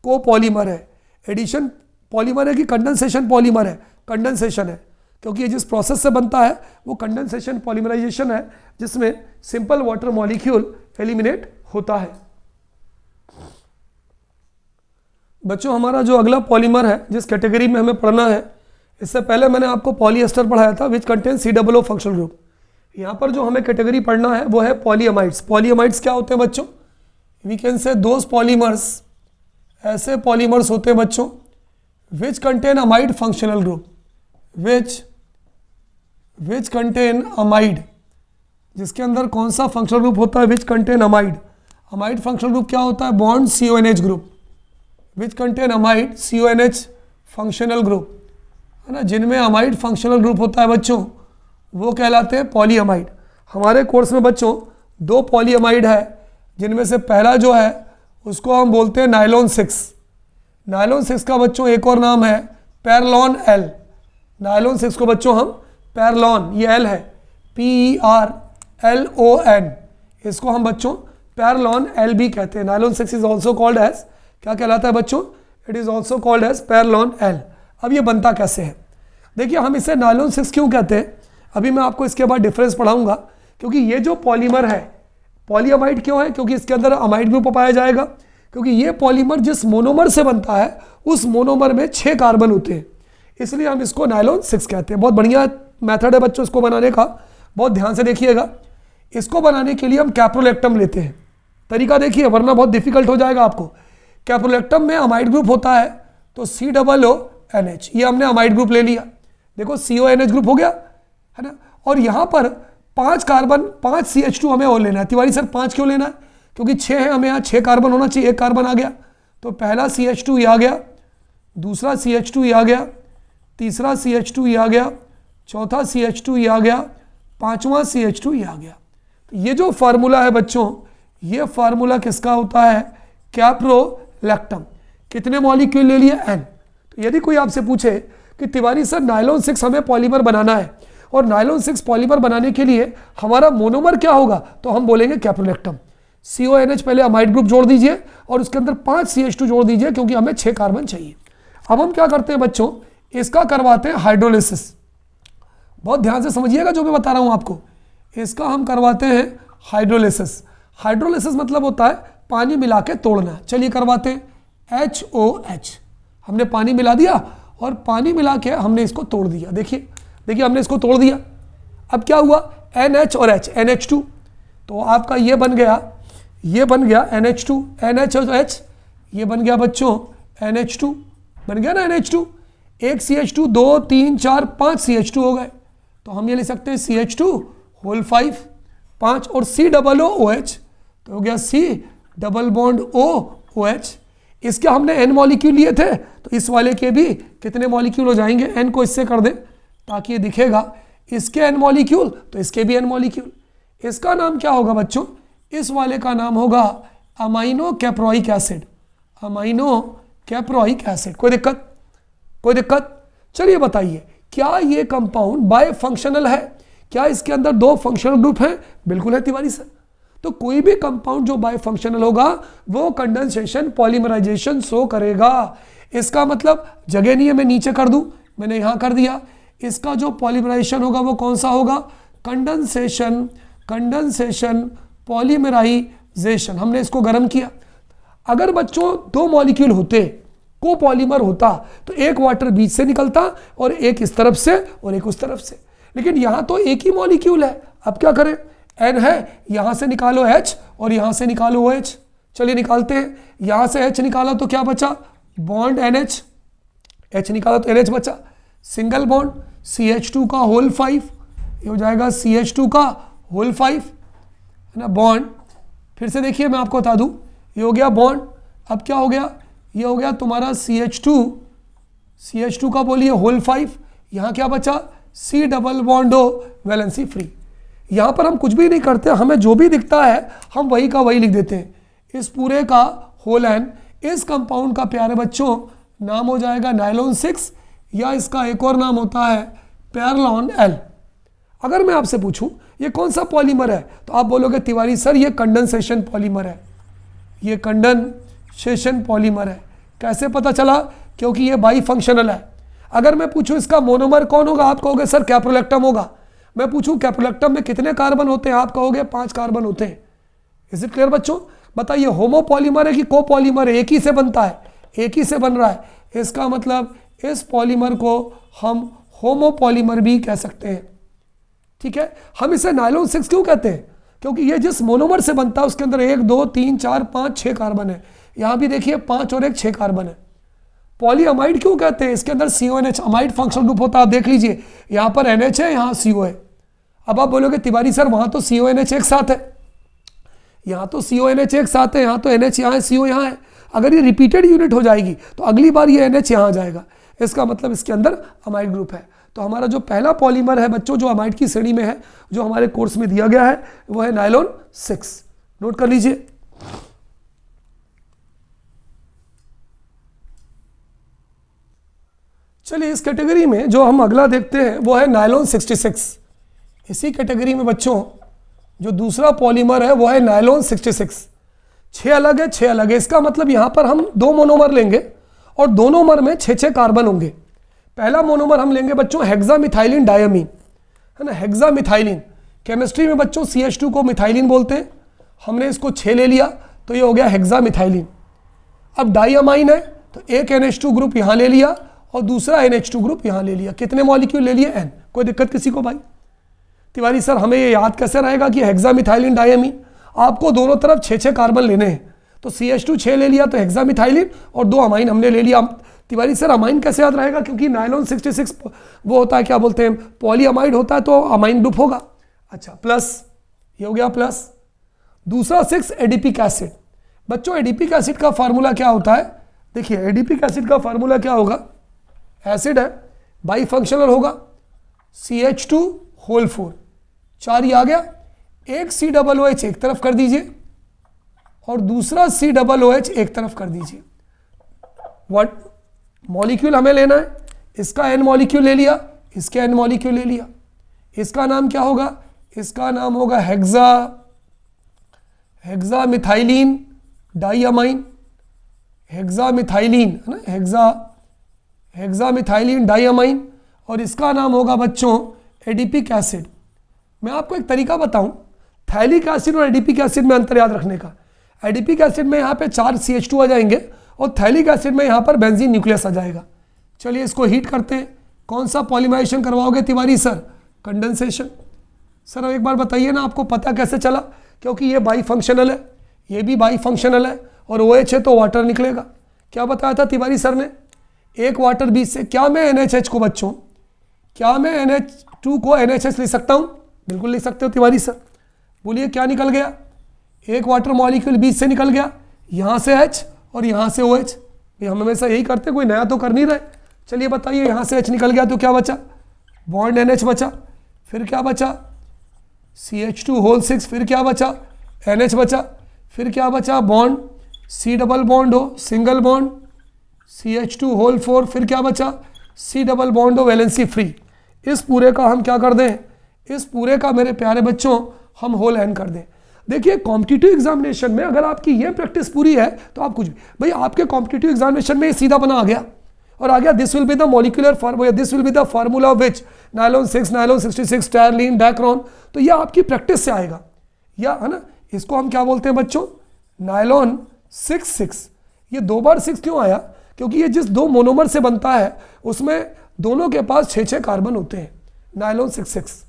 को पॉलीमर है। एडिशन पॉलीमर है कि कंडेंसेशन पॉलीमर है? कंडेंसेशन है, क्योंकि ये जिस प्रोसेस से बनता है वो कंडेंसेशन पॉलीमराइजेशन है, जिसमें सिंपल वाटर मॉलिक्यूल एलिमिनेट होता है। बच्चों हमारा जो अगला पॉलीमर है जिस कैटेगरी में हमें पढ़ना है, इससे पहले मैंने आपको पॉलीएस्टर पढ़ाया था, which contain COO functional group. यहाँ पर जो हमें कैटेगरी पढ़ना है वो है पॉलीअमाइड्स। पॉलीअमाइड्स क्या होते हैं बच्चों? We can say those polymers, ऐसे पॉलीमर्स होते हैं बच्चों which contain amide functional group, which contain amide, जिसके अंदर कौन सा फंक्शनल ग्रुप होता है? Which contain amide. Amide functional group क्या होता है? Bond CONH group, which contain amide CONH functional group, है ना। जिनमें अमाइड फंक्शनल ग्रुप होता है बच्चों वो कहलाते हैं पॉलीअमाइड। हमारे कोर्स में बच्चों 2 पॉलीअमाइड है, जिनमें से पहला जो है उसको हम बोलते हैं नाइलॉन 6। नाइलॉन 6 का बच्चों एक और नाम है पैरलॉन L। नाइलॉन 6 को बच्चों हम पैरलॉन, ये L है, PERLON, इसको हम बच्चों पैरलॉन L भी कहते हैं। Nylon 6 is also called as, क्या कहलाता है बच्चों? It is also called as perlon L। अब ये बनता कैसे है? देखिए हम इसे नाइलॉन 6 क्यों कहते हैं, अभी मैं आपको इसके बाद डिफरेंस पढ़ाऊंगा। क्योंकि ये जो पॉलीमर है, पॉलीअमाइड क्यों है? क्योंकि इसके अंदर अमाइड ग्रुप पाया जाएगा। क्योंकि ये पॉलीमर जिस मोनोमर से बनता है उस मोनोमर में 6 कार्बन होते हैं। इसलिए हम इसको नायलॉन 6 कहते हैं। बहुत बढ़िया मेथड है बच्चों इसको बनाने का, बहुत ध्यान से देखिएगा। इसको बनाने के लिए हम कैप्रोलैक्टम लेते हैं। तरीका देखिए, वरना बहुत डिफिकल्ट हो जाएगा आपको। कैप्रोलैक्टम में अमाइड ग्रुप होता है, तो COONH, ये हमने अमाइड ग्रुप ले लिया। देखो CONH ग्रुप हो गया, है ना। और यहाँ पर 5 कार्बन, 5 CH2 हमें और लेना है। तिवारी सर 5 क्यों लेना है? क्योंकि 6 है, हमें यहाँ 6 कार्बन होना चाहिए, 1 कार्बन आ गया। तो पहला CH2 ये आ गया, दूसरा CH2 ये आ गया, तीसरा CH2 ये आ गया, चौथा CH2 ये आ गया, पांचवा CH2 ये आ गया। तो ये जो फार्मूला है बच्चों, ये फार्मूला किसका होता है? कैप्रोलैक्टम। कितने मॉलिक्यूल ले लिए? N। तो यदि कोई आपसे पूछे कि तिवारी सर नायलॉन 6 हमें पॉलीमर बनाना है और नायलॉन 6 पॉलीमर बनाने के लिए हमारा मोनोमर क्या होगा, तो हम बोलेंगे कैप्रोलैक्टम। CONH पहले अमाइड ग्रुप जोड़ दीजिए और उसके अंदर 5 CH2 जोड़ दीजिए, क्योंकि हमें 6 कार्बन चाहिए। अब हम क्या करते हैं बच्चों, इसका करवाते हैं हाइड्रोलिसिस। बहुत ध्यान से समझिएगा जो मैं बता रहा हूं आपको। इसका हम करवाते हैं हाइड्रोलिसिस। हाइड्रोलिसिस मतलब होता है पानी मिला के तोड़ना। चलिए करवाते हैं। HOH, हमने पानी मिला दिया और पानी मिला के हमने इसको तोड़ दिया। देखिए हमने इसको तोड़ दिया। अब क्या हुआ? NH और H, NH2। तो आपका ये बन गया NH2, NH और H, ये बन गया बच्चों NH2, बन गया ना NH2। एक CH2, 2, 3, 4, 5 CH2 हो गए। तो हम ये लिख सकते हैं CH2 होल 5 और COOH, तो हो गया COOH। इसके हमने N मॉलिक्यूल लिए थे, तो इस वाले के भी कितने मॉलिक्यूल हो जाएंगे? N को इससे कर दें ताकि ये दिखेगा। इसके N मॉलिक्यूल तो इसके भी N मॉलिक्यूल। इसका नाम क्या होगा बच्चों? इस वाले का नाम होगा amino caproic acid. Amino caproic acid. कोई दिक्कत? चलिए बताइए, क्या ये कंपाउंड बाय फंक्शनल है? क्या इसके अंदर 2 फंक्शनल ग्रुप हैं? बिल्कुल है तिवारी सर। तो कोई भी कंपाउंड जो बाय फंक्शनल होगा वो कंडेंसेशन, पॉलीमराइजेशन शो करेगा। इसका मतलब जगह नहीं है, मैं नीचे कर दूं, मैंने यहां कर दिया। इसका जो पॉलीमराइजेशन होगा वो कौन सा होगा? Condensation polymerization. हमने इसको गर्म किया। अगर बच्चों 2 मॉलिक्यूल होते, को पॉलीमर होता, तो एक वाटर बीच से निकलता और एक इस तरफ से और एक उस तरफ से। लेकिन यहां तो एक ही मॉलिक्यूल है। अब क्या करें? N है, यहां से निकालो H और यहां से निकालो OH। चलिए निकालते हैं। यहां से H निकाला तो क्या बचा? Bond NH। H निकाला तो NH बचा। सिंगल बॉन्ड CH2 का होल 5, ये हो जाएगा CH2 का होल 5, है ना, बॉन्ड। फिर से देखिए मैं आपको बता दूं, ये हो गया बॉन्ड। अब क्या हो गया? ये हो गया तुम्हारा CH2 का बोलिए होल 5। यहाँ क्या बचा? C double bond O, valency free. यहाँ पर हम कुछ भी नहीं करते, हमें जो भी दिखता है हम वही का वही लिख देते हैं। इस पूरे का होल N। इस कंपाउंड का प्यारे बच्चों नाम हो जाएगा नायलॉन 6, या इसका एक और नाम होता है पेरलॉन L। अगर मैं आपसे पूछूं ये कौन सा पॉलीमर है, तो आप बोलोगे तिवारी सर ये कंडेंसेशन पॉलीमर है। ये कंडेंसेशन पॉलीमर है। कैसे पता चला? क्योंकि ये बाई फंक्शनल है। अगर मैं पूछूं इसका मोनोमर कौन होगा, आप कहोगे सर कैप्रोलैक्टम होगा। मैं पूछूं कैप्रोलैक्टम में कितने कार्बन होते हैं, आप कहोगे 5 कार्बन होते हैं। इज इट क्लियर बच्चों? बताइए होमोपॉलीमर है कि कोपॉलीमर है? एक ही से बनता है, एक ही से बन रहा है। इसका मतलब इस पॉलीमर को हम होमोपॉलीमर भी कह सकते हैं। ठीक है। हम इसे नायलॉन 6 क्यों कहते हैं? क्योंकि ये जिस मोनोमर से बनता है उसके अंदर 1, 2, 3, 4, 5, 6 कार्बन है। यहां भी देखिए 5 और 1 6 कार्बन है। पॉलीअमाइड क्यों कहते हैं? इसके अंदर CONH अमाइड फंक्शनल ग्रुप होता है। आप देख लीजिए, यहां पर NH है, यहां CO है। अब आप बोलोगे तिवारी सर वहां तो CONH एक साथ है, यहां तो CONH एक साथ है, यहां तो NH यहां है, CO यहां है। अगर ये रिपीटेड यूनिट हो जाएगी तो अगली बार ये NH यहां आ जाएगा। इसका मतलब इसके अंदर अमाइड ग्रुप है। तो हमारा जो पहला पॉलीमर है बच्चों, जो अमाइड की श्रेणी में है, जो हमारे कोर्स में दिया गया है, वो है नायलॉन 6। नोट कर लीजिए। चलिए इस कैटेगरी में जो हम अगला देखते हैं वो है नायलॉन 66। इसी कैटेगरी में बच्चों जो दूसरा पॉलीमर है वो है नायलॉन 66। 6 अलग है, 6 अलग है। इसका मतलब यहां पर हम 2 मोनोमर लेंगे और दोनों मोनोमर में 6 कार्बन होंगे। पहला मोनोमर हम लेंगे बच्चों हेक्सामिथाइलिन डायमीन, है ना, हेक्सामिथाइलिन। केमिस्ट्री में बच्चों CH2 को मिथाइलिन बोलते हैं। हमने इसको 6 ले लिया तो ये हो गया हेक्सामिथाइलिन। अब डाइअमाइन है तो एक NH2 ग्रुप यहां ले लिया और दूसरा NH2 ग्रुप यहाँ ले लिया। कितने मॉलिक्यूल ले लिए? N। कोई दिक्कत किसी को भाई? तिवारी सर हमें ये याद कैसे रहेगा कि हेक्सामिथाइलिन डायमीन, आपको दोनों तरफ 6-6 कार्बन लेने हैं, तो CH2 6 ले लिया तो हेक्सामिथाइलिन और 2 अमाइन हमने ले लिया। तिवारी सर अमाइन कैसे याद रहेगा? क्योंकि नायलॉन 66 वो होता है, क्या बोलते हैं, पॉलीअमाइड होता है, तो अमाइन ग्रुप होगा। अच्छा, प्लस ये हो गया प्लस। दूसरा 6 एडिपिक एसिड। बच्चों एडिपिक एसिड का फार्मूला क्या होता है? देखिए एडिपिक एसिड का फार्मूला क्या होगा? एसिड है, बाई फंक्शनल होगा, CH2 होल 4, 4 ही आ गया। एक COOH एक तरफ कर दीजिए और दूसरा COOH एक तरफ कर दीजिए। व्हाट मॉलिक्यूल हमें लेना है? इसका N मॉलिक्यूल ले लिया, इसके N मॉलिक्यूल ले लिया। इसका नाम क्या होगा? इसका नाम होगा हेक्सामिथाइलिन डाइअमाइन, हेक्सामिथाइलिन है ना, हेक्सामिथाइलिन डाइअमाइन। और इसका नाम होगा बच्चों एडिपिक एसिड। मैं आपको एक तरीका बताऊं थैलिक एसिड और एडिपिक एसिड में अंतर याद रखने का। एडिपिक एसिड में यहाँ पे 4 CH2 आ जाएंगे और थैलिक एसिड में यहाँ पर बेंजीन न्यूक्लियस आ जाएगा। चलिए इसको हीट करते हैं। कौन सा पॉलीमराइजेशन करवाओगे तिवारी सर? कंडेंसेशन। सर अब एक बार बताइए ना, आपको पता कैसे चला? क्योंकि ये बाई फंक्शनल है, ये भी बाई फंक्शनल है और OH है तो वाटर निकलेगा। क्या बताया था तिवारी सर ने? एक वाटर बीच से। क्या मैं NHH को बच्चों, क्या मैं NH2 को NHH लिख सकता हूँ? बिल्कुल लिख सकते हो तिवारी सर। बोलिए क्या निकल गया? एक वाटर मॉलिक्यूल बीच से निकल गया, यहाँ से H और यहाँ से OH। हम हमेशा यही करते, कोई नया तो कर नहीं रहे। चलिए बताइए, यहाँ से H निकल गया तो क्या बचा? बॉन्ड NH बचा। फिर क्या बचा? CH2 whole 6। फिर क्या बचा? NH बचा। फिर क्या बचा? बॉन्ड C डबल बॉन्ड हो, सिंगल बॉन्ड CH2 होल 4। फिर क्या बचा? C डबल बॉन्ड हो, वैलेंसी फ्री। इस पूरे का हम क्या कर दें? इस पूरे का मेरे प्यारे बच्चों हम होल N कर दें। देखिए कॉम्पिटिटिव एग्जामिनेशन में अगर आपकी ये प्रैक्टिस पूरी है तो आप कुछ भी, भाई आपके कॉम्पिटिटिव एग्जामिनेशन में ये सीधा बना आ गया और आ गया this will be the molecular formula, this will be the formula which nylon 6, nylon 66, terylene, dacron. तो ये आपकी प्रैक्टिस से आएगा, या है ना। इसको हम क्या बोलते हैं बच्चों? नायलॉन 6। ये 2 बार 6 क्यों आया? क्योंकि ये जिस 2 मोनोमर से बनता है उसमें दोनों के पास 6-6 कार्बन होते हैं। Nylon 6।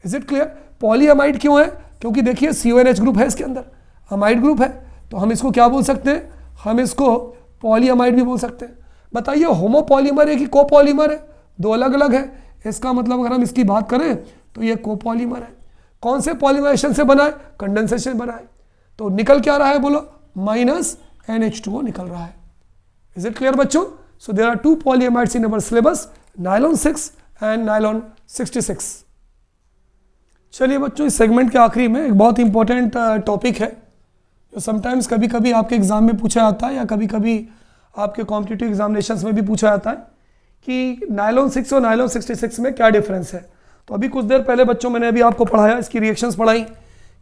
Is it clear? Polyamide क्यों है? क्योंकि देखिए CONH ग्रुप है इसके अंदर, अमाइड ग्रुप है, तो हम इसको क्या बोल सकते हैं? हम इसको पॉलीअमाइड भी बोल सकते हैं। बताइए होमोपॉलीमर है कि कोपॉलीमर है? 2 अलग अलग है। इसका मतलब अगर हम इसकी बात करें तो ये कोपॉलीमर है। कौन से पॉलीमराइजेशन से बना है? कंडेंसेशन बना है। तो निकल क्या रहा है बोलो? माइनस NH2O निकल रहा है। इज इट क्लियर बच्चों? So there are 2 polyamides in our syllabus, nylon 6 and nylon 66। चलिए बच्चों, इस सेगमेंट के आखिरी में एक बहुत इंपॉर्टेंट टॉपिक है जो समटाइम्स कभी कभी आपके एग्जाम में पूछा जाता है या कभी कभी आपके कॉम्पिटिटिव एग्जामिनेशंस में भी पूछा जाता है कि नायलॉन 6 और नायलॉन 66 में क्या डिफरेंस है। तो अभी कुछ देर पहले बच्चों मैंने अभी आपको पढ़ाया, इसकी रिएक्शंस पढ़ाई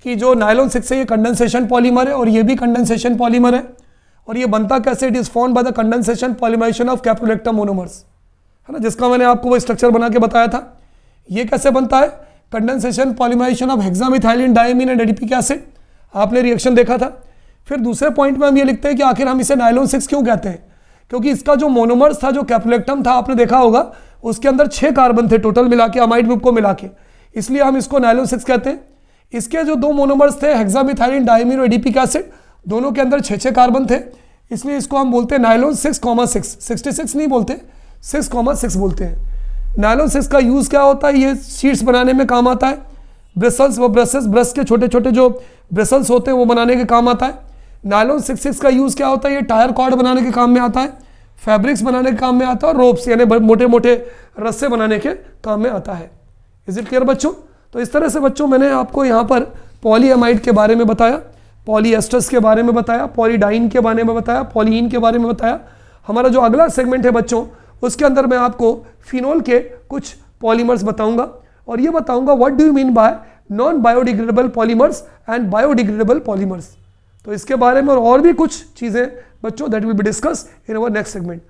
कि जो नायलॉन 6 है ये कंडेंसेशन पॉलीमर है और ये भी कंडेंसेशन पॉलीमर है। और ये बनता कैसे? It is formed by the condensation polymerization of caprolactam monomers, है ना, जिसका मैंने आपको वो स्ट्रक्चर बना के बताया था। ये कैसे बनता है? Condensation polymerization of hexamethylene diamine and adipic acid. आपने रिएक्शन देखा था। फिर दूसरे पॉइंट में हम ये लिखते हैं कि आखिर हम इसे नायलॉन 6 क्यों कहते हैं? क्योंकि इसका जो मोनोमर्स था, जो कैप्रोलेक्टम था, आपने देखा होगा उसके अंदर 6 कार्बन थे टोटल मिला के, अमाइड ग्रुप को मिला के, इसलिए हम इसको नायलॉन 6 कहते हैं। इसके जो 2 मोनोमर्स थे हेक्सामिथाइलिन डायमीन और एडिपिक एसिड, दोनों के अंदर 6-6 कार्बन थे, इसलिए इसको हम बोलते हैं नायलॉन 6,6। 66 नहीं बोलते, 6,6 बोलते हैं। नायलॉन 6 का यूज़ क्या होता है? ये शीट्स बनाने में काम आता है। ब्रिसल्स व ब्रशेस, ब्रश के छोटे छोटे जो ब्रिसल्स होते हैं वो बनाने के काम आता है। नायलॉन 66 का यूज़ क्या होता है? ये टायर कॉर्ड बनाने के काम में आता है, फैब्रिक्स बनाने के काम में आता है और रोप्स यानी मोटे मोटे रस्से बनाने के काम में आता है। इज इट क्लियर बच्चों? तो इस तरह से बच्चों मैंने आपको यहाँ पर पॉलीअमाइड के बारे में बताया, पॉलीएस्टर्स के बारे में बताया, पॉलीडाइन के बारे में बताया, पॉलीइन के बारे में बताया। हमारा जो अगला सेगमेंट है बच्चों, उसके अंदर मैं आपको फिनोल के कुछ पॉलीमर्स बताऊंगा और ये बताऊंगा what do you mean by non biodegradable polymers and biodegradable polymers. तो इसके बारे में और भी कुछ चीज़ें बच्चों that will be discuss in our next segment.